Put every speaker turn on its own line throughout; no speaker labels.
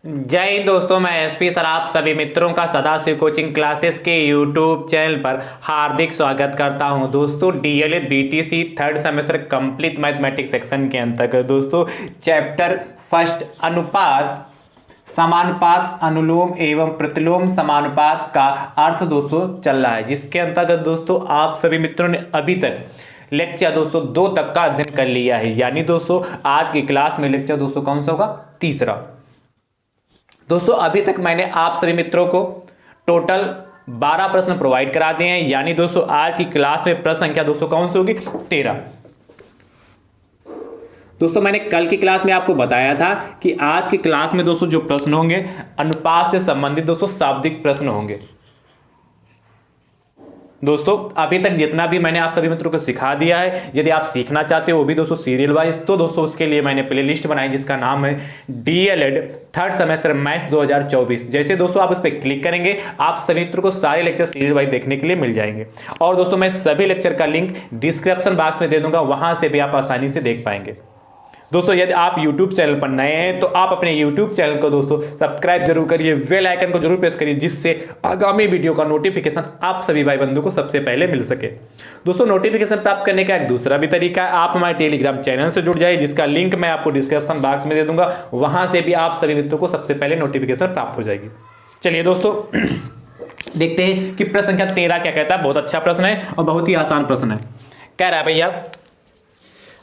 जय हिंद दोस्तों, मैं एसपी सर आप सभी मित्रों का सदाशिव कोचिंग क्लासेस के यूट्यूब चैनल पर हार्दिक स्वागत करता हूं। दोस्तों DElEd BTC third semester complete mathematics section के अंतर्गत दोस्तों चैप्टर फर्स्ट अनुपात, समानुपात, अनुलोम एवं प्रतिलोम समानुपात का अर्थ दोस्तों चल रहा है, जिसके अंतर्गत दोस्तों आप सभी मित्रों ने अभी तक लेक्चर दोस्तों 2 तक का अध्ययन कर लिया है। यानी दोस्तों आज की क्लास में लेक्चर दोस्तों कौन सा होगा? तीसरा। दोस्तों अभी तक मैंने आप सभी मित्रों को टोटल 12 प्रश्न प्रोवाइड करा दिए हैं। यानी दोस्तों आज की क्लास में प्रश्न संख्या दोस्तों कौन सी होगी? 13। दोस्तों मैंने कल की क्लास में आपको बताया था कि आज की क्लास में दोस्तों जो प्रश्न होंगे अनुपात से संबंधित दोस्तों शाब्दिक प्रश्न होंगे। दोस्तों अभी तक जितना भी मैंने आप सभी मित्रों को सिखा दिया है, यदि आप सीखना चाहते हो वो भी दोस्तों सीरियल वाइज, तो दोस्तों उसके लिए मैंने प्लेलिस्ट बनाई जिसका नाम है डीएलएड थर्ड सेमेस्टर मैथ्स 2024। जैसे दोस्तों आप उस पर क्लिक करेंगे आप सभी मित्रों को सारे लेक्चर सीरियल वाइज देखने के लिए मिल जाएंगे। और दोस्तों मैं सभी लेक्चर का लिंक डिस्क्रिप्शन बॉक्स में दे दूंगा, वहां से भी आप आसानी से देख पाएंगे। दोस्तों यदि आप YouTube चैनल पर नए हैं तो आप अपने YouTube चैनल को दोस्तों सब्सक्राइब जरूर करिए, बेल आइकन को जरूर प्रेस करिए, जिससे आगामी वीडियो का नोटिफिकेशन आप सभी भाई बंधु को सबसे पहले मिल सके। दोस्तों नोटिफिकेशन प्राप्त करने का एक दूसरा भी तरीका है, आप हमारे टेलीग्राम चैनल से जुड़ जाइए, जिसका लिंक मैं आपको डिस्क्रिप्शन बॉक्स में दे दूंगा, वहां से भी आप सभी मित्रों को सबसे पहले नोटिफिकेशन प्राप्त हो जाएगी। चलिए दोस्तों देखते हैं कि प्रश्न संख्या 13 क्या कहता है। बहुत अच्छा प्रश्न है और बहुत ही आसान प्रश्न है। कह रहा है भैया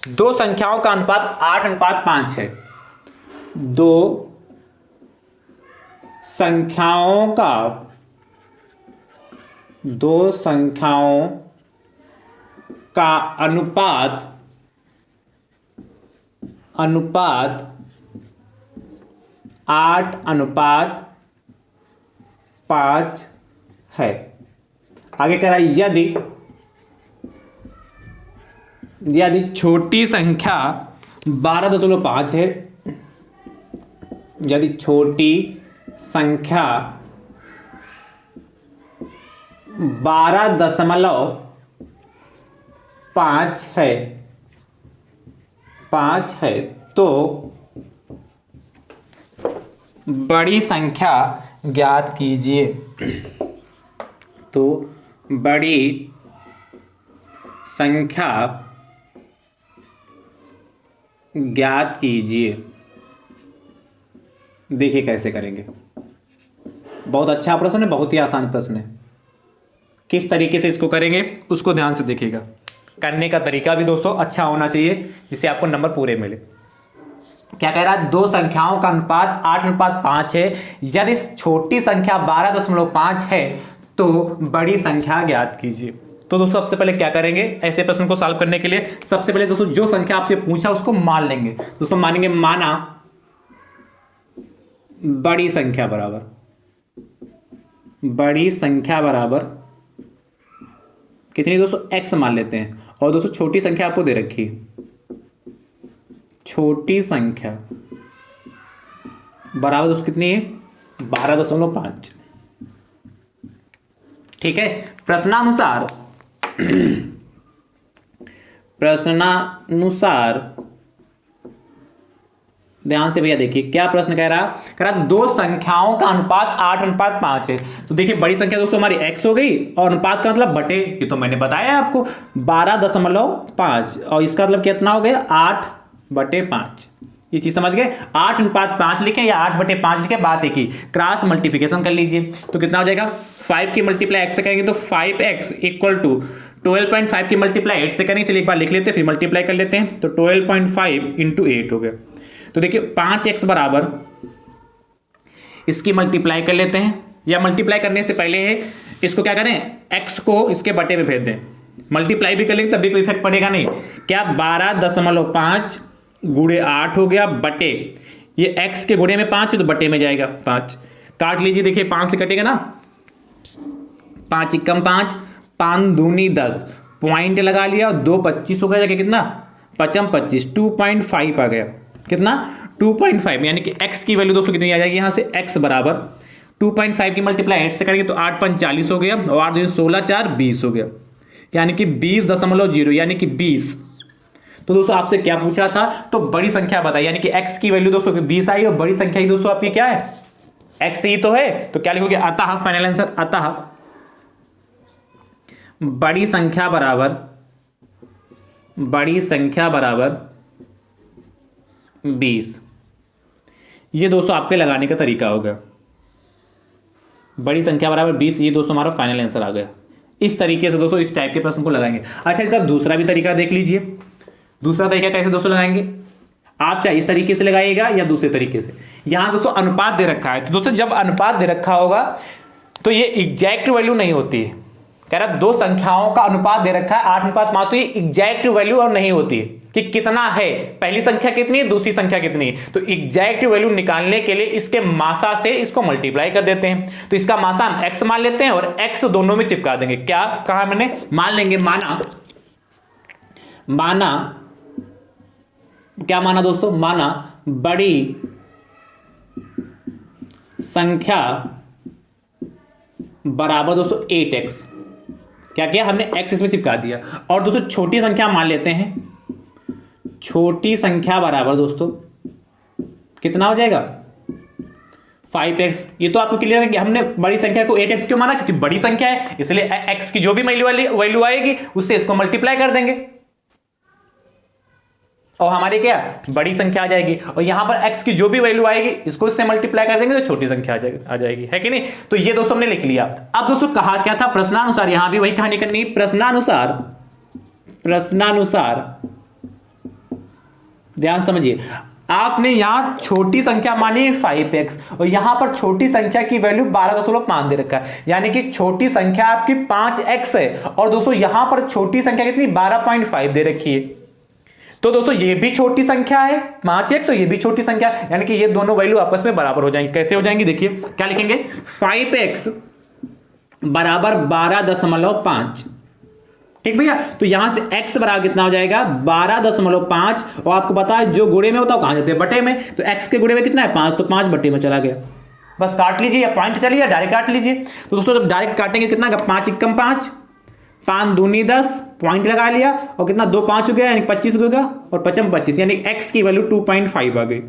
दो संख्याओं का अनुपात 8:5 है। दो संख्याओं का अनुपात 8:5 है। आगे कह रहा है यदि छोटी संख्या 12.5 है, यदि छोटी संख्या 12.5 है तो बड़ी संख्या ज्ञात कीजिए। तो बड़ी संख्या ज्ञात कीजिए। देखिए कैसे करेंगे। बहुत अच्छा प्रश्न है, बहुत ही आसान प्रश्न है। किस तरीके से इसको करेंगे उसको ध्यान से देखिएगा। करने का तरीका भी दोस्तों अच्छा होना चाहिए जिससे आपको नंबर पूरे मिले। क्या कह रहा है? दो संख्याओं का अनुपात 8:5 है। यदि छोटी संख्या 12.5 है तो बड़ी संख्या ज्ञात कीजिए। तो दोस्तों सबसे पहले क्या करेंगे ऐसे प्रश्न को सॉल्व करने के लिए? सबसे पहले दोस्तों जो संख्या आपसे पूछा उसको मान लेंगे। दोस्तों मानेंगे माना बड़ी संख्या बराबर कितनी दोस्तों? x मान लेते हैं। और दोस्तों छोटी संख्या आपको दे रखी है, छोटी संख्या बराबर दोस्तों कितनी है? 12.5। ठीक है। प्रश्नानुसार ध्यान से भैया देखिए क्या प्रश्न कह रहा दो संख्याओं का अनुपात 8:5 है। तो देखिए बड़ी संख्या दोस्तों हमारी x हो गई और अनुपात का मतलब बटे, ये तो मैंने बताया आपको 12.5 और इसका मतलब कितना हो गया? 8/5। ये चीज समझ गए? 8:5 लिखे या 8/5 लिखे, बात एक ही। क्रॉस मल्टीप्लिकेशन कर लीजिए तो कितना हो जाएगा? 5 की मल्टीप्लाई x से करेंगे तो 5x इक्वल टू 12.5 की मल्टीप्लाई 8 से करेंगे। चलिए एक बार लिख लेते हैं फिर मल्टीप्लाई कर लेते हैं। तो 12.5 इंटू 8 हो गया। तो देखिए 5x बराबर इसकी मल्टीप्लाई कर लेते हैं, या मल्टीप्लाई करने से पहले इसको क्या करें? x को इसके बटे में भेज दें। मल्टीप्लाई भी कर लेंगे तब भी कोई इफेक्ट पड़ेगा नहीं। क्या 12.5 गुणे 8 हो गया बटे, ये x के गुणे में 5 है तो बटे में जाएगा 5। काट लीजिए, देखिए 5 से कटेगा ना, 5 एकम 5, 5 दूनी 10, पॉइंट लगा लिया और 2 25 हो गया, जाके कितना? 5 25, 2.5 आ गया। कितना? 2.5। यानी कि x की वैल्यू दोस्तों कितनी आ जाएगी? यहां से x बराबर 2.5 की मल्टीप्लाई 8 से करेंगे तो 8 5 40 हो गया और 8 2 16 4 20 हो गया। यानी कि 20.0 यानी कि 20। तो दोस्तों आपसे क्या पूछा था, तो बड़ी संख्या बताइए, यानी कि x की वैल्यू दोस्तों 20 आई और बड़ी संख्या ही दोस्तों आपकी क्या है, x ही तो है। तो क्या लिखोगे, अतः फाइनल आंसर, अतः बड़ी संख्या बराबर 20। ये दोस्तों आपके लगाने का तरीका हो गया, बड़ी संख्या बराबर 20, ये दोस्तों हमारा फाइनल आंसर आ गया। इस तरीके से दोस्तों इस टाइप के प्रश्न को लगाएंगे। अच्छा, इसका दूसरा भी तरीका देख लीजिए। दूसरा तरीका कैसे दोस्तों लगाएंगे, आप चाहे इस तरीके से लगाइएगा या दूसरे तरीके से। यहां दोस्तों अनुपात दे रखा है, तो दोस्तों जब अनुपात दे रखा होगा तो ये एग्जैक्ट वैल्यू नहीं होती है। कह रहा दो संख्याओं का अनुपात दे रखा है 8:5, तो ये एग्जैक्ट वैल्यू और नहीं होती है कि कितना है, पहली संख्या कितनी है, दूसरी संख्या कितनी है। तो एग्जैक्ट वैल्यू निकालने के लिए इसके मासा से इसको मल्टीप्लाई कर देते हैं। तो इसका मासा हम x मान लेते हैं और x दोनों में चिपका देंगे। क्या कहा मैंने, मान लेंगे, माना क्या माना दोस्तों, माना बड़ी संख्या बराबर दोस्तों 8x। क्या किया हमने, x इसमें चिपका दिया। और दोस्तों छोटी संख्या मान लेते हैं, छोटी संख्या बराबर दोस्तों कितना हो जाएगा, 5x। ये तो आपको क्लियर है कि हमने बड़ी संख्या को 8x क्यों माना, क्योंकि बड़ी संख्या है, इसलिए x की जो भी वैल्यू आएगी उससे इसको मल्टीप्लाई कर देंगे और हमारी क्या बड़ी संख्या आ जाएगी। और यहां पर x की जो भी वैल्यू आएगी इसको इससे मल्टीप्लाई कर देंगे तो छोटी संख्या आ जाएगी, है कि नहीं। तो ये दोस्तों हमने लिख लिया। अब दोस्तों कहा क्या था, प्रश्नानुसार, यहां भी वही कहानी करनी, प्रश्नानुसार ध्यान समझिए। आपने यहां छोटी संख्या मानी 5x और यहां पर छोटी संख्या की वैल्यू 12.5 दे रखा है, यानी कि छोटी संख्या आपकी 5x है और दोस्तों यहां पर छोटी संख्या कितनी 12.5 दे रखी है। तो दोस्तों ये भी छोटी संख्या है 5x और ये भी छोटी संख्या, यानी कि ये दोनों वैल्यू आपस में बराबर हो जाएंगी। कैसे हो जाएंगी, देखिए क्या लिखेंगे, 5x बराबर 12.5। ठीक भैया, तो यहां से x बराबर कितना हो जाएगा 12.5 और आपको पता है जो गुणे में होता है कहां जाते हैं, बटे में। तो x के गुणे में कितना है 5, तो 5 बटे में चला गया। बस काट लीजिए या पॉइंट कर लिया, डायरेक्ट काट लीजिए। तो दोस्तों जब डायरेक्ट काटेंगे कितना, 5 × 5, 5 दूनी 10, पॉइंट लगा लिया और कितना 2 5 हो गया, यानी 25 हो गया और 5 25, यानी x की वैल्यू 2.5 आ गई।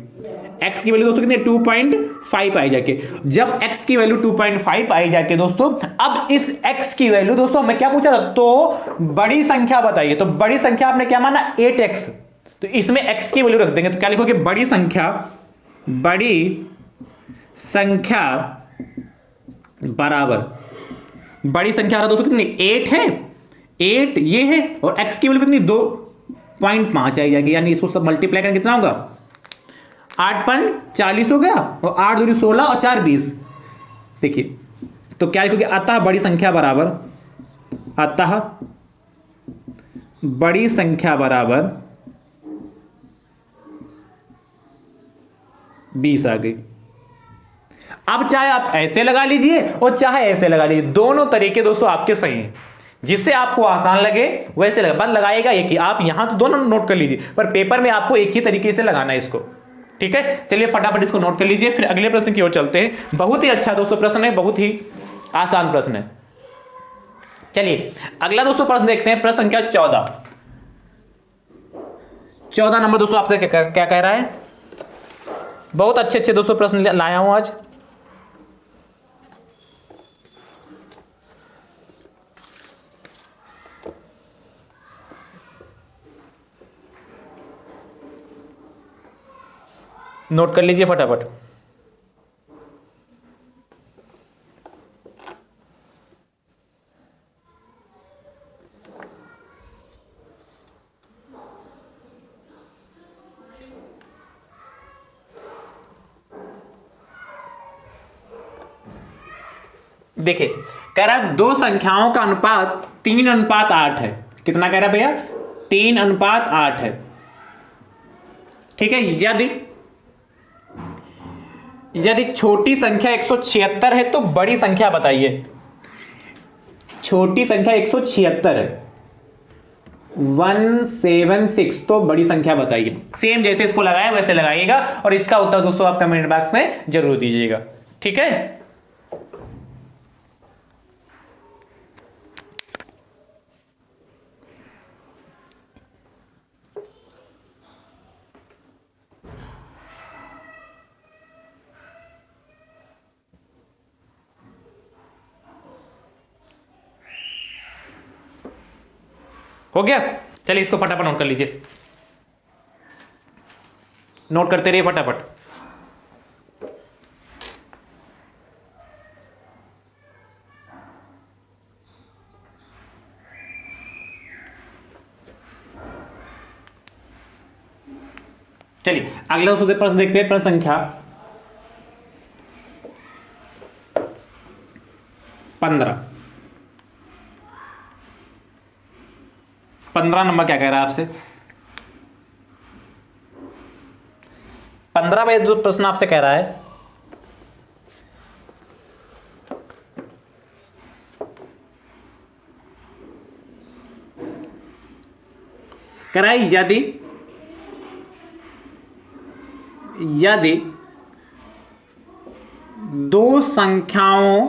x की वैल्यू दोस्तों कितनी 2.5 आई जाके। जब x की वैल्यू 2.5 आई जाके दोस्तों, अब इस x की वैल्यू दोस्तों हमें क्या पूछा था, तो बड़ी संख्या बताइए। तो बड़ी संख्या आपने क्या माना 8x, तो इसमें x की वैल्यू रख देंगे। तो क्या लिखोगे, बड़ी संख्या बराबर, बड़ी संख्या दोस्तों कितनी 8 है, 8 ये है और x की वैल्यू कितनी 2.5 आई जाएगी, यानी इसको सब मल्टीप्लाई करके कितना होगा 8 5 40 हो गया और 8 दूनी 16 और 4 20। देखिए तो क्या लिखोगे, अतः बड़ी संख्या बराबर 20 आ गई। अब चाहे आप ऐसे लगा लीजिए और चाहे ऐसे लगा लीजिए, दोनों तरीके दोस्तों आपके सही हैं। जिससे आपको आसान लगे वैसे लगा, बस लगाएगा एक ही। आप यहां तो दोनों नोट कर लीजिए, पर पेपर में आपको एक ही तरीके से लगाना है इसको। ठीक है, चलिए फटाफट इसको नोट कर लीजिए, फिर अगले प्रश्न की ओर चलते हैं। बहुत ही अच्छा दोस्तों प्रश्न है, बहुत ही आसान प्रश्न है। चलिए अगला दोस्तों प्रश्न देखते हैं, प्रश्न संख्या 14 नंबर दोस्तों आपसे क्या कह रहा है। बहुत अच्छे दोस्तों प्रश्न लाया हूं आज। नोट कर लीजिए फटाफट। देखिए कह रहा है दो संख्याओं का अनुपात 3:8 है। कितना कह रहा है भैया, 3:8 है। ठीक है, यदि छोटी संख्या 176 है तो बड़ी संख्या बताइए। छोटी संख्या 176 है, 176, तो बड़ी संख्या बताइए। सेम जैसे इसको लगाया वैसे लगाइएगा और इसका उत्तर दोस्तों आप कमेंट बॉक्स में जरूर दीजिएगा। ठीक है, हो गया। चलिए इसको फटाफट नोट कर लीजिए, नोट करते रहिए फटाफट। चलिए अगला प्रश्न देखते हैं। प्रश्न संख्या 15 नंबर क्या कह रहा है आपसे। 15 में जो प्रश्न आपसे कह रहा है, कह रहा है यदि दो संख्याओं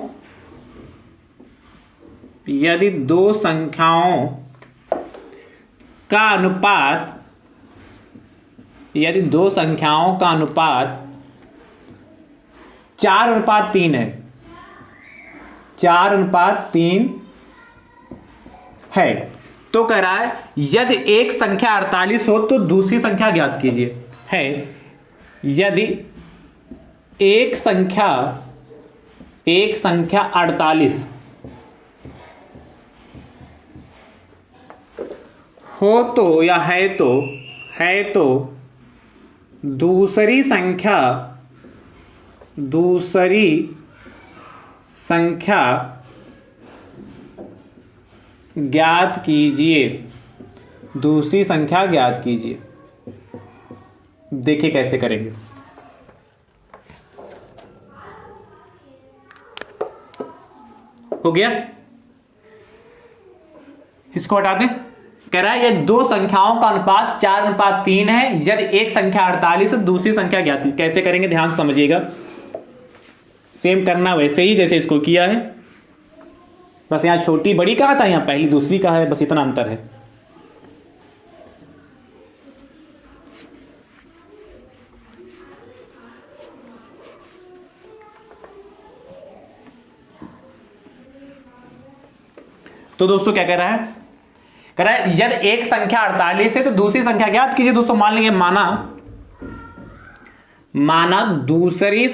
का अनुपात, यदि दो संख्याओं का अनुपात 4:3 है, 4:3 है, तो कह रहा है यदि एक संख्या 48 हो तो दूसरी संख्या ज्ञात कीजिए। है यदि एक संख्या 48 हो तो या है तो दूसरी संख्या ज्ञात कीजिए। दूसरी संख्या ज्ञात कीजिए। देखिए कैसे करेंगे। हो गया, इसको हटा दें। कह रहा है ये दो संख्याओं का अनुपात 4:3 है यदि एक संख्या 48 है दूसरी संख्या ज्ञात कीजिए। कैसे करेंगे ध्यान से समझिएगा। सेम करना वैसे ही जैसे इसको किया है, बस यहां छोटी बड़ी कहा था, यहां पहली दूसरी का है, बस इतना अंतर है। तो दोस्तों क्या कह रहा है, कह रहा है यदि एक संख्या 48 है तो दूसरी संख्या ज्ञात कीजिए। दोस्तों मान लेंगे माना दूसरी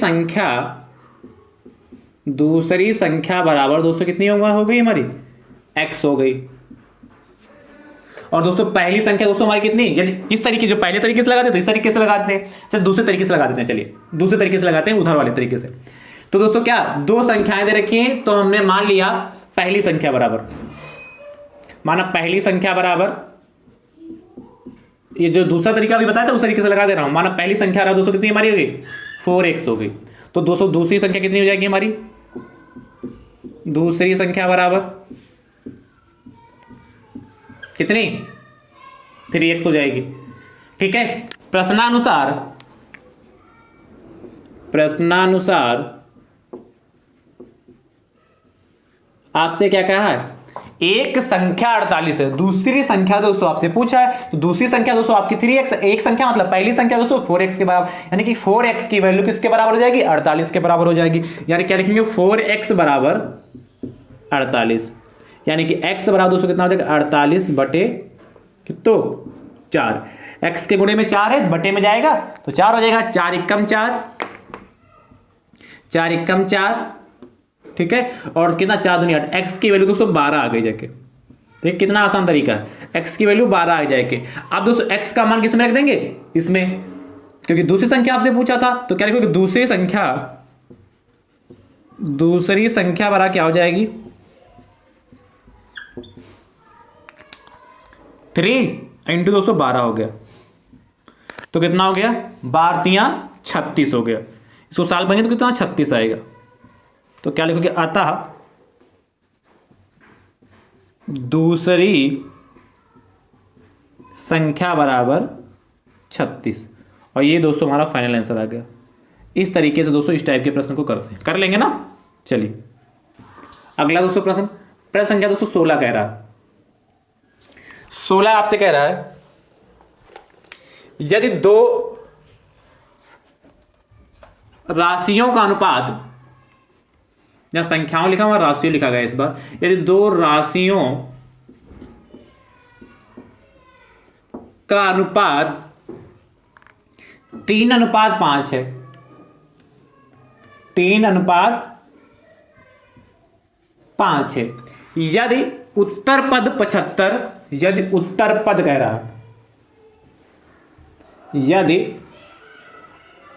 संख्या बराबर दोस्तों कितनी हो गई हमारी, x हो गई। और दोस्तों पहली संख्या दोस्तों हमारी कितनी, यदि इस तरीके, जो पहले तरीके से लगाते तो इस तरीके से लगाते हैं, चलिए दूसरे तरीके से लगा देते हैं। चलिए दूसरे तरीके से लगाते हैं, उधर वाले तरीके से। तो दोस्तों क्या दो संख्याएं दे रखी हैं, तो हमने मान लिया पहली संख्या बराबर, माना पहली संख्या बराबर, ये जो दूसरा तरीका भी बताया था उस तरीके से लगा दे रहा हूं। माना पहली संख्या रहा दोस्तों कितनी हमारी हो गई, 4x हो गई। तो दोस्तों दूसरी संख्या कितनी हो जाएगी हमारी, दूसरी संख्या बराबर कितनी, 3x हो जाएगी। ठीक है। प्रश्नानुसार आपसे क्या कहा है, एक संख्या 48 है, दूसरी संख्या दोस्तों आपसे पूछा है, तो दूसरी संख्या दोस्तों आपकी 3x, एक संख्या मतलब पहली संख्या दोस्तों 4x के बराबर, यानी कि 4x की वैल्यू किसके बराबर हो जाएगी, 48 के बराबर हो जाएगी। यानी क्या लिखेंगे, 4x बराबर 48, यानी कि x बराबर दोस्तों कितना हो जाएगा, 48 बटे कितो 4, x के गुणे में 4 है, बटे में जाएगा तो 4 हो जाएगा, 4 एकम 4, 4 एकम 4। ठीक है। और कितना, 4 दूनी 8, x की वैल्यू दोस्तों 12 आ गई जाके। देख कितना आसान तरीका है, x की वैल्यू 12 आ जाएगी। अब दोस्तों x का मान किसमें रख देंगे, इसमें, क्योंकि दूसरी संख्या आपसे पूछा था, तो क्या लिखोगे, दूसरी संख्या बराबर क्या हो जाएगी, 3 इंटू दोस्तों 12 हो गया, तो कितना हो गया, 12 36 हो गया। इसको साल बनेंगे तो कितना 36 आएगा। तो क्या लिखोगे, अतः दूसरी संख्या बराबर 36। और ये दोस्तों हमारा फाइनल आंसर आ गया। इस तरीके से दोस्तों इस टाइप के प्रश्न को करते हैं, कर लेंगे ना। चलिए अगला दोस्तों प्रश्न संख्या दोस्तों 16 कह रहा है। 16 आपसे कह रहा है यदि दो राशियों का अनुपात, या संख्याओं लिखा हुआ राशियों लिखा गया इस बार, यदि दो राशियों का अनुपात 3:5 है, 3:5 है। यदि उत्तर पद 75, यदि उत्तर पद कह रहा है, यदि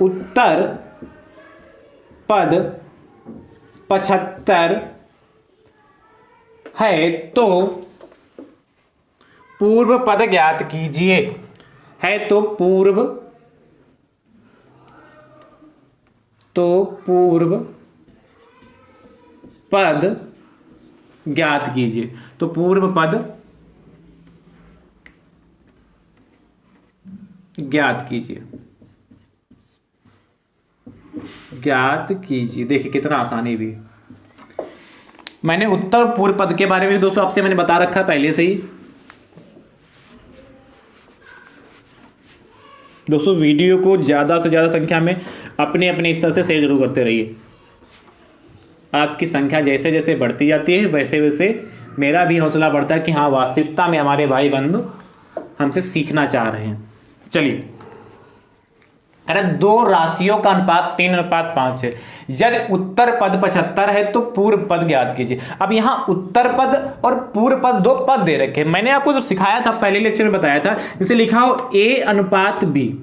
उत्तर पद 75 है तो पूर्व पद ज्ञात कीजिए, है तो पूर्व पद ज्ञात कीजिए। तो पूर्व पद ज्ञात कीजिए, ज्ञात कीजिए। देखिए कितना आसानी भी। मैंने उत्तर पूर्व पद के बारे में दोस्तों आपसे मैंने बता रखा पहले से ही। दोस्तों वीडियो को ज़्यादा से ज़्यादा संख्या में अपने अपने स्तर से शेयर जरूर करते रहिए। आपकी संख्या जैसे जैसे बढ़ती जाती है वैसे वैसे मेरा भी हौसला बढ़ता है कि हाँ वास्तविकता में हमारे भाई बंधु हमसे सीखना चाह रहे हैं। चलिए, अरे दो राशियों का अनुपात 3:5 है। यदि उत्तर पद 75 है तो पूर्व पद ज्ञात कीजिए। अब यहां उत्तर पद और पूर्व पद दो पद दे रखे हैं। मैंने आपको जब सिखाया था पहले लेक्चर में बताया था, इसे लिखा हो A:B,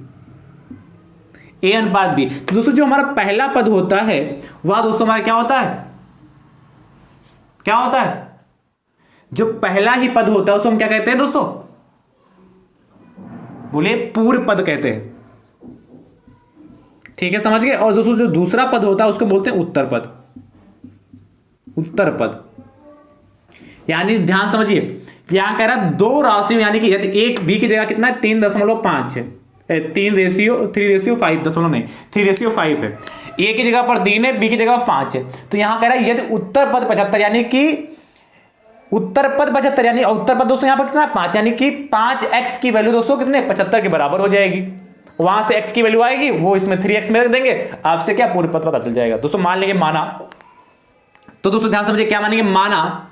A:B। तो दोस्तों जो हमारा पहला पद होता है वह दोस्तों हमारा क्या होता है, क्या होता है, जो पहला ही पद होता है उसको हम क्या कहते हैं दोस्तों, बोले पूर्व पद कहते हैं। ठीक है, समझ गए। और दोस्तों जो दूसरा पद होता है उसको बोलते हैं उत्तर पद, उत्तर पद। यानी ध्यान समझिए, यहां कह रहा है दो राशियों, यानी कि यदि एक बी की जगह कितना है 3.5 है, 3:5 है। ए की जगह पर 3 है, बी की जगह 5 है। तो यहां कह रहा है यदि उत्तर पद 75, यानी कि उत्तर पद 75, यानी उत्तर पद दोस्तों यहां पर कितना है 5, यानी कि 5x की वैल्यू दोस्तों कितने 75 के बराबर हो जाएगी। वहां से x की वैल्यू आएगी, वो इसमें 3x में रख देंगे, आपसे क्या पूर्व पद पता चल जाएगा। दोस्तों मान लेंगे माना, तो दोस्तों ध्यान समझिए क्या मानेंगे, माना।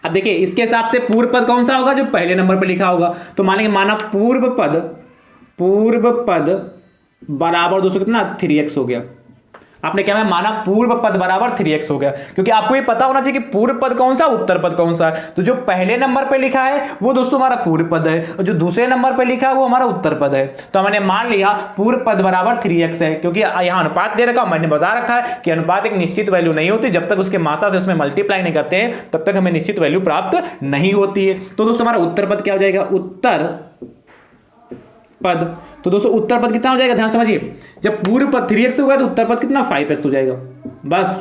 अब देखिए इसके हिसाब से पूर्व पद कौन सा होगा, जो पहले नंबर पर लिखा होगा। तो मानेंगे माना पूर्व पद बराबर दोस्तों कितना 3x हो गया। आपने क्या माना पूर्व पद बराबर 3x हो गया, क्योंकि आपको ये पता होना चाहिए कि पूर्व पद कौन सा, उत्तर पद कौन सा है। तो जो पहले नंबर पे लिखा है वो दोस्तों हमारा पूर्व पद है, और जो दूसरे नंबर पे लिखा है वो हमारा उत्तर पद है। तो मैंने मान लिया पूर्व पद बराबर 3x है, क्योंकि यहां अनुपात दे रखा, मैंने बता रखा है कि अनुपात एक निश्चित वैल्यू नहीं होती, जब तक उसके मात्रा से उसमें मल्टीप्लाई नहीं करते हैं तब तक हमें निश्चित वैल्यू प्राप्त नहीं होती है। तो दोस्तों हमारा उत्तर पद क्या हो जाएगा, उत्तर पद। तो दोस्तों उत्तर पद कितना हो जाएगा, ध्यान समझिए, जब पूर्व पद 3x हो गया तो उत्तर पद कितना 5x हो जाएगा। बस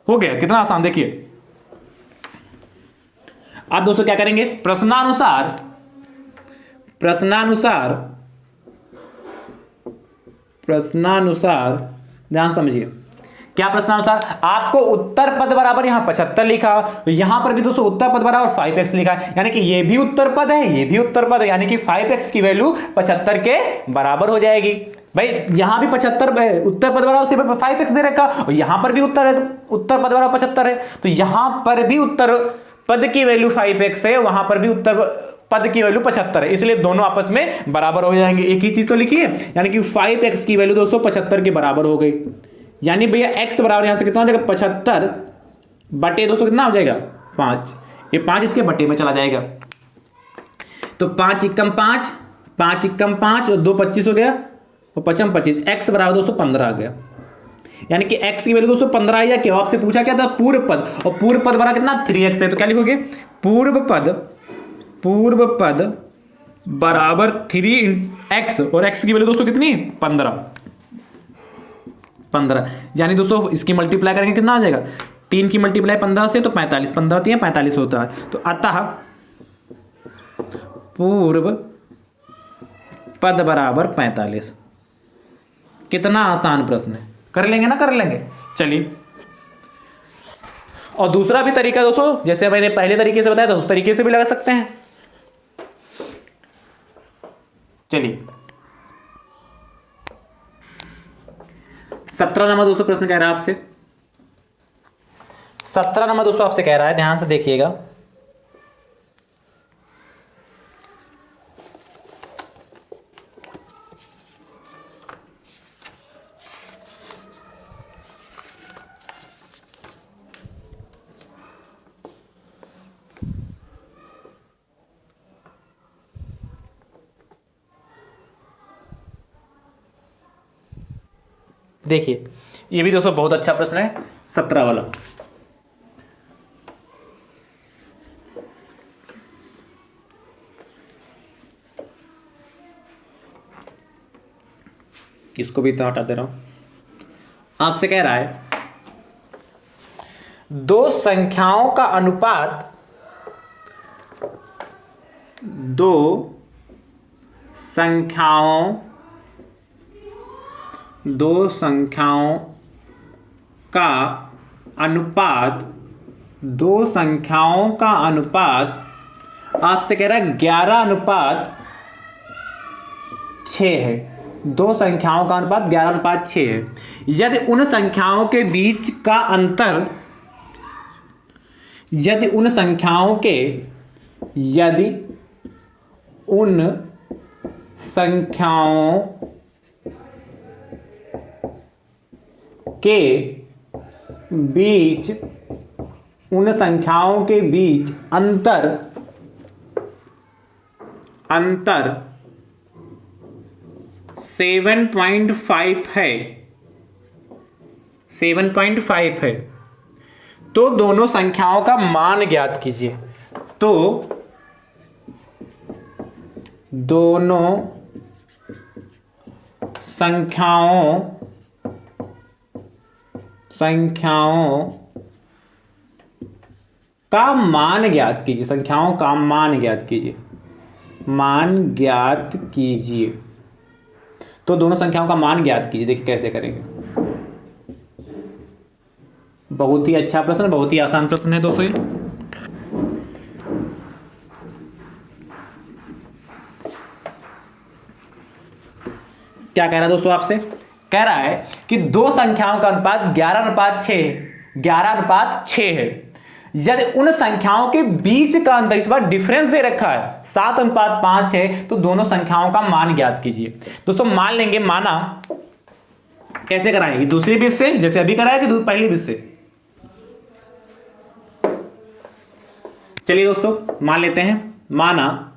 हो गया, कितना आसान। देखिए अब दोस्तों क्या करेंगे, प्रश्नानुसार ध्यान समझिए, क्या प्रश्नानुसार आपको उत्तर पद बराबर यहां 75 लिखा, तो यहां पर भी दोस्तों उत्तर पद बराबर 5x लिखा है, यानी कि ये भी उत्तर पद है, ये भी उत्तर पद है, यानी कि 5x की वैल्यू 75 के बराबर हो जाएगी। भाई यहां भी 75 उत्तर पद बराबर सिर्फ 5x दे रखा, और यहां पर भी उत्तर है तो उत्तर पद बराबर 75 है, तो यहां पर भी उत्तर पद की वैल्यू 5x है, वहां पर भी उत्तर पद की वैल्यू 75 है, इसलिए दोनों आपस में बराबर हो जाएंगे। एक ही चीज तो लिखी है, यानी कि 5x की वैल्यू दोस्तों 75 के बराबर हो गई। यानी भैया x बराबर यहां से कितना हो जाएगा 75 बटे दोस्तों कितना हो जाएगा 5, ये 5 इसके बटे में चला जाएगा। तो 5 एकम 5, 5 एकम 5 और 2 25 हो गया, और 5 25, x बराबर दोस्तों 15 आ गया। यानी कि x की वैल्यू दोस्तों 15 आई है। क्या आपसे पूछा क्या था, पूर्व पद, और पूर्व पद बराबर कितना 3x है, तो क्या लिखोगे पूर्व पद बराबर 3x, और x की वैल्यू दोस्तों कितनी 15, यानी दोस्तों इसकी मल्टीप्लाई करेंगे कितना हो जाएगा, 3 की मल्टीप्लाई 15 से तो 45, 15 3 45 होता है। तो अतः पूर्व पद बराबर 45। कितना आसान प्रश्न है, कर लेंगे ना, कर लेंगे। चलिए, और दूसरा भी तरीका दोस्तों, जैसे मैंने पहले तरीके से बताया था उस तरीके से भी लगा सकते हैं। चलिए 17 नंबर दोस्तों प्रश्न कह रहा है आपसे, 17 नंबर दोस्तों आपसे कह रहा है, ध्यान से देखिएगा। देखिए ये भी दोस्तों बहुत अच्छा प्रश्न है 17 वाला। इसको भी तो हटा दे रहा हूं। आपसे कह रहा है दो संख्याओं का अनुपात, दो संख्याओं का अनुपात, दो संख्याओं का अनुपात आपसे कह रहा है 11:6 है। दो संख्याओं का अनुपात 11:6 है। यदि उन संख्याओं के बीच का अंतर, यदि उन संख्याओं के बीच अंतर 7.5 है, 7.5 है, तो दोनों संख्याओं का मान ज्ञात कीजिए। तो दोनों संख्याओं का मान ज्ञात कीजिए, संख्याओं का मान ज्ञात कीजिए, मान ज्ञात कीजिए। तो दोनों संख्याओं का मान ज्ञात कीजिए। देखिए कैसे करेंगे। बहुत ही अच्छा प्रश्न, बहुत ही आसान प्रश्न है दोस्तों ये। क्या कह रहा है दोस्तों आपसे? कह रहा है कि दो संख्याओं का अनुपात 11:6 है। यदि उन संख्याओं के बीच का अंतर, इस बार डिफरेंस दे रखा है 7:5 है, तो दोनों संख्याओं का मान ज्ञात कीजिए। दोस्तों मान लेंगे, माना कैसे कराएंगे? दूसरी बीच से, जैसे अभी कराया कि पहली बीच से। चलिए दोस्तों मान लेते हैं। माना,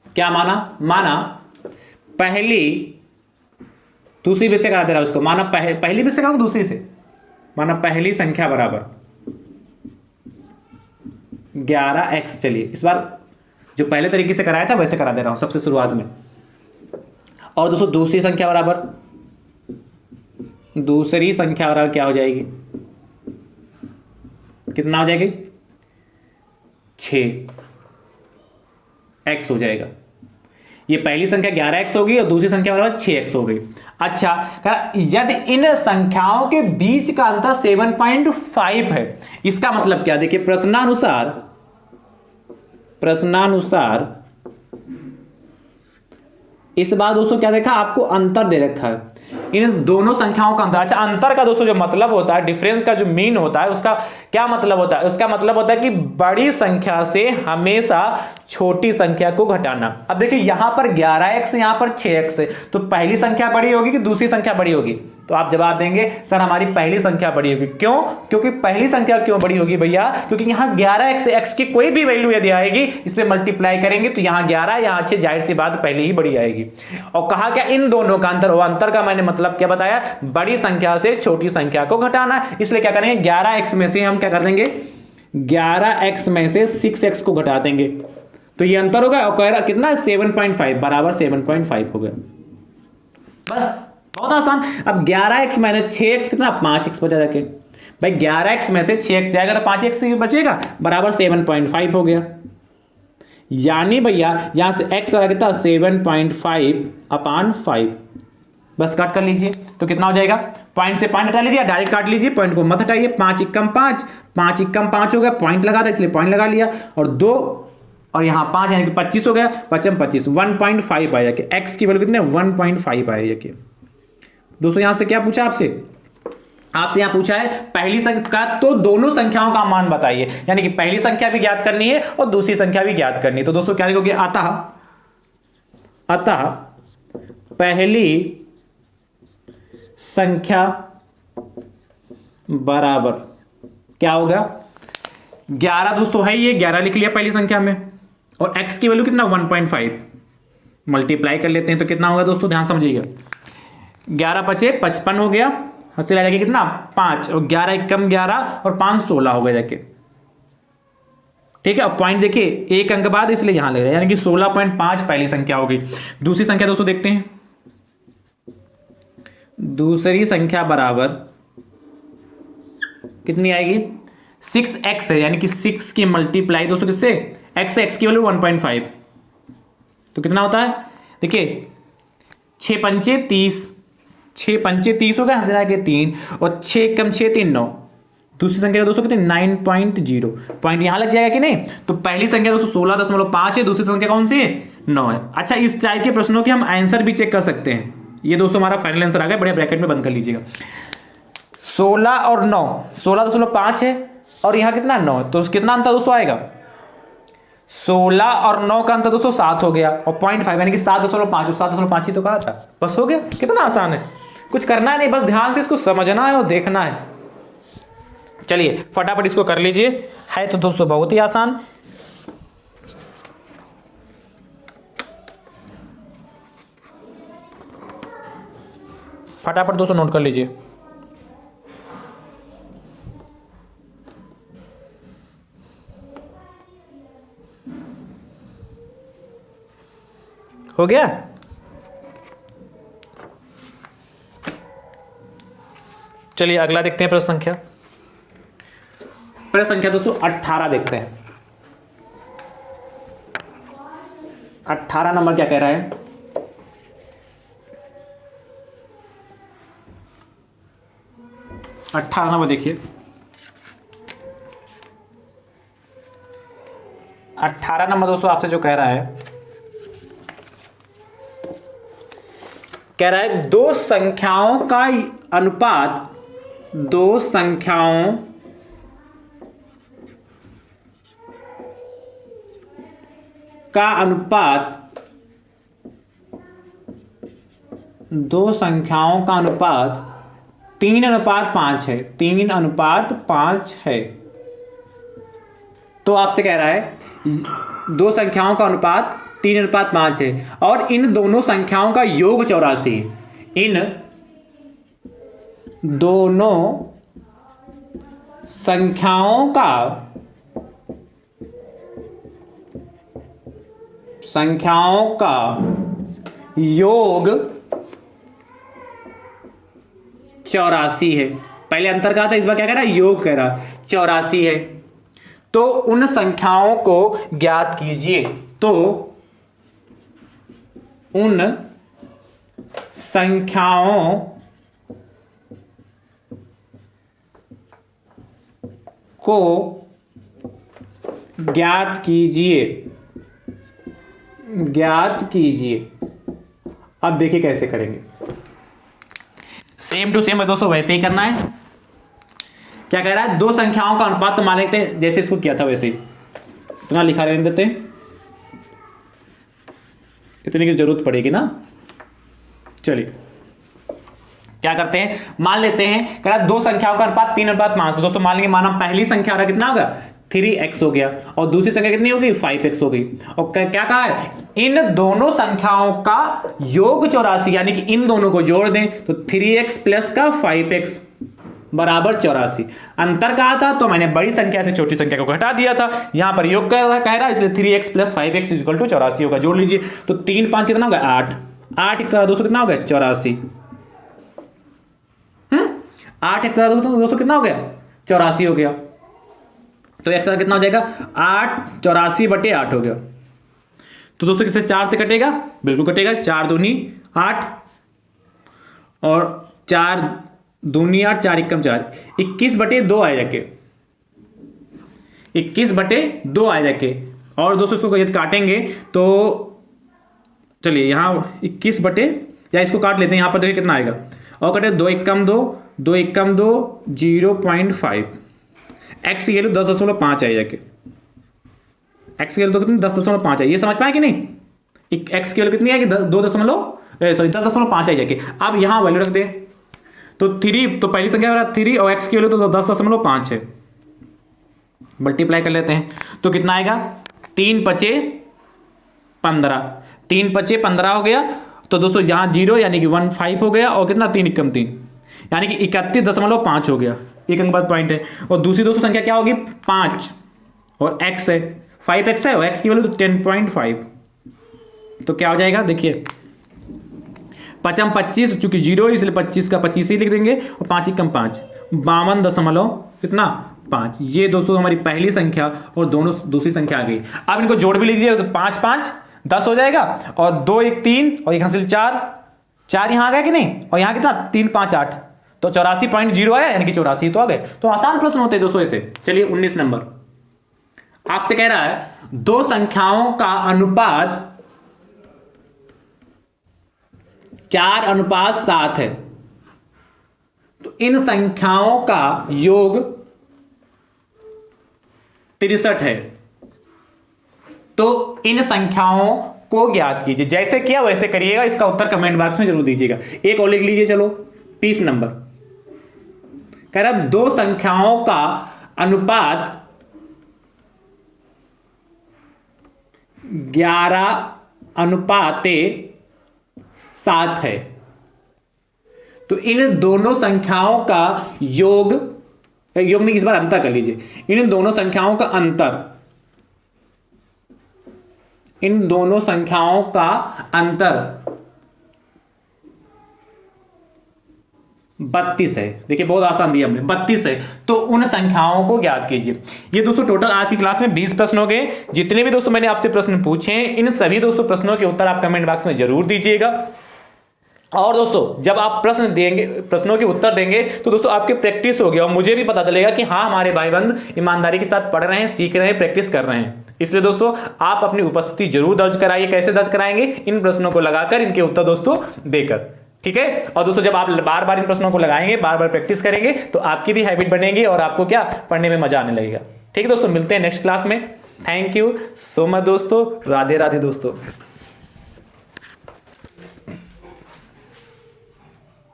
क्या माना पहली, दूसरी बीच से करा दे रहा है उसको। माना पहली बीच से करा, दूसरी से। माना पहली संख्या बराबर 11x। चलिए इस बार जो पहले तरीके से कराया था वैसे करा दे रहा हूं सबसे शुरुआत में। और दोस्तों दूसरी संख्या बराबर क्या हो जाएगी? कितना हो जाएगी? 6x हो जाएगा। ये पहली संख्या 11x होगी और दूसरी संख्या बराबर 6x हो गई। अच्छा, यदि इन संख्याओं के बीच का अंतर 7.5 है, इसका मतलब क्या? देखिए प्रश्नानुसार इस बार दोस्तों क्या देखा आपको? अंतर दे रखा है इन दोनों संख्याओं का अंतर। अच्छा, अंतर का दोस्तों जो मतलब होता है, डिफरेंस का जो मीन होता है, उसका क्या मतलब होता है? उसका मतलब होता है कि बड़ी संख्या से हमेशा छोटी संख्या को घटाना। अब देखिए यहां पर 11x, यहां पर 6x है, तो पहली संख्या बड़ी होगी कि दूसरी संख्या बड़ी होगी? तो आप जवाब देंगे सर हमारी पहली संख्या बड़ी होगी। क्यों? क्योंकि पहली संख्या क्यों बड़ी होगी भैया? क्योंकि यहां 11x से x की कोई भी वैल्यू यदि आएगी, इसलिए मल्टीप्लाई करेंगे तो यहां 11, यहां 6, जाहिर सी बात पहले ही बड़ी आएगी। और कहा क्या? इन दोनों का अंतर। वो अंतर का मैंने मतलब क्या बताया? बड़ी संख्या से छोटी संख्या को घटाना। इसलिए क्या करेंगे? 11x में से हम क्या कर देंगे? 11x में से 6x को घटा देंगे, तो ये अंतर होगा। और कह रहा कितना? 7.5 बराबर 7.5 हो गया। बस बहुत आसान। अब 11x माइनस 6x कितना? 5x बचा जाके। भाई 11x में से 6x जाएगा तो 5x बचेगा, बराबर 7.5 हो गया। यानी भैया यहां से x आ कितना? 7.5/5। बस काट कर लीजिए तो कितना हो जाएगा? पॉइंट से पॉइंट हटा लीजिए, डायरेक्ट काट लीजिए, पॉइंट को मत हटाइए। 5 एकम 5, 5 एकम 5 हो गया। पॉइंट लगा था इसलिए पॉइंट लगा लिया, और 2 और यहां 5 यानी कि 25 हो गया। 25 1.5 आया कि x की वैल्यू कितने? 1.5 आया कि। दोस्तों यहां से क्या पूछा आपसे? आपसे यहां पूछा है पहली संख्या, तो दोनों संख्याओं का मान बताइए, यानी कि पहली संख्या भी ज्ञात करनी है और दूसरी संख्या भी ज्ञात करनी है। तो दोस्तों क्या लिखोगे? अतः पहली संख्या बराबर क्या होगा? 11 दोस्तों है, ये 11 लिख लिया पहली संख्या में, और x की वैल्यू कितना? 1.5। मल्टीप्लाई कर लेते हैं तो कितना होगा दोस्तों? ध्यान समझिएगा। 11 पचे 55 हो गया, हंसी लगा के कितना 5, और 11 एकम 11 और 5 16 हो गया जाके। ठीक है, अब पॉइंट देखिए एक अंक बाद इसलिए यहां लग रहा है, यानी कि 16.5 पहली संख्या होगी। दूसरी संख्या दोस्तों देखते हैं, दूसरी संख्या बराबर कितनी आएगी 6x है, यानी कि 6 की मल्टीप्लाई दोस्तों किससे x की वैल्यू 1.5, तो कितना होता है देखिए 6 पंचे 30, 6 पंचे 30 हो गया, हंस के 3 और 6 एकम 6 3 9। दूसरी संख्या दोस्तों कितनी 9.0, पॉइंट यहां लग जाएगा कि नहीं। तो पहली संख्या दोस्तों 16.5 है, दूसरी संख्या कौन सी है 9 है। अच्छा, इस टाइप के प्रश्नों के हम आंसर भी चेक कर सकते हैं। ये दोस्तों हमारा फाइनल आंसर आ गया, बड़े ब्रैकेट में बंद कर लीजिएगा। 16 और 9, 16.5 है और यहां कितना 9, तो कितना अंतर दोस्तों आएगा 16 और 9 का अंतर दोस्तों 7 हो गया, और 0.5 यानी कि 7.5, 7.5 ही तो कहा था, बस हो गया। कितना आसान है, कुछ करना है नहीं, बस ध्यान से इसको समझना है और देखना है। चलिए फटाफट इसको कर लीजिए, है तो दोस्तों बहुत ही आसान। फटाफट दोस्तों नोट कर लीजिए। हो गया। चलिए अगला देखते हैं प्रश्न संख्या। प्रश्न संख्या दोस्तों 18 देखते हैं। 18 नंबर क्या कह रहा है, अट्ठारह नंबर देखिए। 18 नंबर दोस्तों आपसे जो कह रहा है दो संख्याओं का अनुपात, दो संख्याओं का अनुपात, दो संख्याओं का अनुपात 3:5 है, 3:5 है। तो आपसे कह रहा है दो संख्याओं का अनुपात 3:5 है और इन दोनों संख्याओं का योग 84 है। इन दोनों संख्याओं का योग 84 है। पहले अंतर कहा था, इस बार क्या कह रहा है योग कह रहा, 84 है। तो उन संख्याओं को ज्ञात कीजिए। तो उन संख्याओं को ज्ञात कीजिए। अब देखिए कैसे करेंगे, सेम टू सेम है दोस्तों, वैसे ही करना है। क्या कह रहा है, दो संख्याओं का अनुपात, तो मान लेते हैं जैसे इसको किया था वैसे ही, इतना लिखा रहने देते हैं, इतने की जरूरत पड़ेगी ना। चलिए क्या करते हैं, मान लेते हैं कह रहा दो संख्याओं का अनुपात 3:5। तो दोस्तों मान लेंगे, माना पहली संख्या आ रहा कितना होगा 3x हो गया और दूसरी संख्या कितनी होगी 5x हो गई। और क्या कहा है, इन दोनों संख्याओं का योग 84, यानी कि इन दोनों को जोड़ दें तो 3x प्लस का 5x बराबर 84। अंतर कहा था तो मैंने बड़ी संख्या से छोटी संख्या को घटा दिया था, यहां पर योग कह रहा है, इसलिए 3x plus 5x equal to 84 होगा। जोड़ लीजिए तो 3 5 कितना होगा 8, 8 एक दोस्तों कितना होगा 84। 8 एक दोस्तों कितना हो गया 84 हो गया। तो x कितना हो जाएगा 8, 84/8 हो गया। तो दोस्तों किससे 4 से कटेगा, बिल्कुल कटेगा, 4 दूनी 8 और 4 दूनी 8, 4 एकम 4, 21/2 आए जाके, 21/2 आए जाके। और दोस्तों इसको यदि काटेंगे तो चलिए यहाँ 21 बटे, या इसको काट लेते हैं, यहाँ पर देखिए कितना आएगा, और कटे 2 एकम 2, 2 एकम 2 0.5, एक्स की वैल्यू 10.5 आई जाके, एक्स की वैल्यू तो कितनी 10.5 आई, ये समझ पाए कि नहीं। एक्स की वैल्यू कितनी आएगी 10.5 आई जाके। अब यहाँ वैल्यू रख दे तो 3, तो पहली संख्या 3 और एक्स की वैल्यू तो 10.5 है, मल्टीप्लाई कर लेते हैं तो कितना आएगा 3 × 5 = 15, 3 × 5 = 15 हो गया। तो दोस्तों यहाँ 0 यानी कि 15 हो गया, और कितना 3 एकम 3 यानी कि 31.5 हो गया, एक अंक बाद पॉइंट है। और दूसरी दोस्तों संख्या क्या होगी 5 और x है 5x है और x की वैल्यू तो 10.5, तो क्या हो जाएगा देखिए 5 25 चूंकि 0 इसलिए 25 का 25 ही लिख देंगे, और 5 एकम 5 52 कितना 5। ये दोस्तों हमारी पहली संख्या और दोनों दूसरी संख्या आ गई। अब इनको जोड़ भी लीजिए तो 5 5 10 हो जाएगा, और 2 1 3 और एक हासिल 4 4 यहां आ गया कि नहीं, और यहां कितना 3 5 8, तो 84.0 आया, यानी कि 84 तो आ गए। तो आसान प्रश्न होते हैं दोस्तों ऐसे। चलिए 19 नंबर आपसे कह रहा है दो संख्याओं का अनुपात 4:7 है, तो इन संख्याओं का योग 63 है, तो इन संख्याओं को ज्ञात कीजिए। जैसे किया वैसे करिएगा, इसका उत्तर कमेंट बॉक्स में जरूर दीजिएगा। एक और लिख लीजिए। चलो 30 नंबर कह रहा दो संख्याओं का अनुपात 11:7 है, तो इन दोनों संख्याओं का योग में इस बार अंतर कर लीजिए। इन दोनों संख्याओं का अंतर 32 है। देखिए बहुत आसान दिया हमने, 32 है, तो उन संख्याओं को ज्ञात कीजिए। ये दोस्तों टोटल आज की क्लास में 20 प्रश्न हो गए। जितने भी दोस्तों मैंने आपसे प्रश्न पूछे हैं, इन सभी दोस्तों प्रश्नों के उत्तर आप कमेंट बॉक्स में जरूर दीजिएगा। और दोस्तों जब आप प्रश्न देंगे, प्रश्नों के उत्तर देंगे, तो दोस्तों आपकी प्रैक्टिस होगी और मुझे भी पता चलेगा कि हाँ हमारे भाई बंद ईमानदारी के साथ पढ़ रहे हैं, सीख रहे हैं, प्रैक्टिस कर रहे हैं। इसलिए दोस्तों आप अपनी उपस्थिति जरूर दर्ज कराइए। कैसे दर्ज कराएंगे? इन प्रश्नों को लगाकर, इनके उत्तर दोस्तों देकर, ठीक है। और दोस्तों जब आप बार बार इन प्रश्नों को लगाएंगे, बार बार प्रैक्टिस करेंगे, तो आपकी भी हैबिट बनेगी और आपको क्या पढ़ने में मजा आने लगेगा। ठीक है दोस्तों, मिलते हैं नेक्स्ट क्लास में। थैंक यू सो मच दोस्तों। राधे राधे दोस्तों।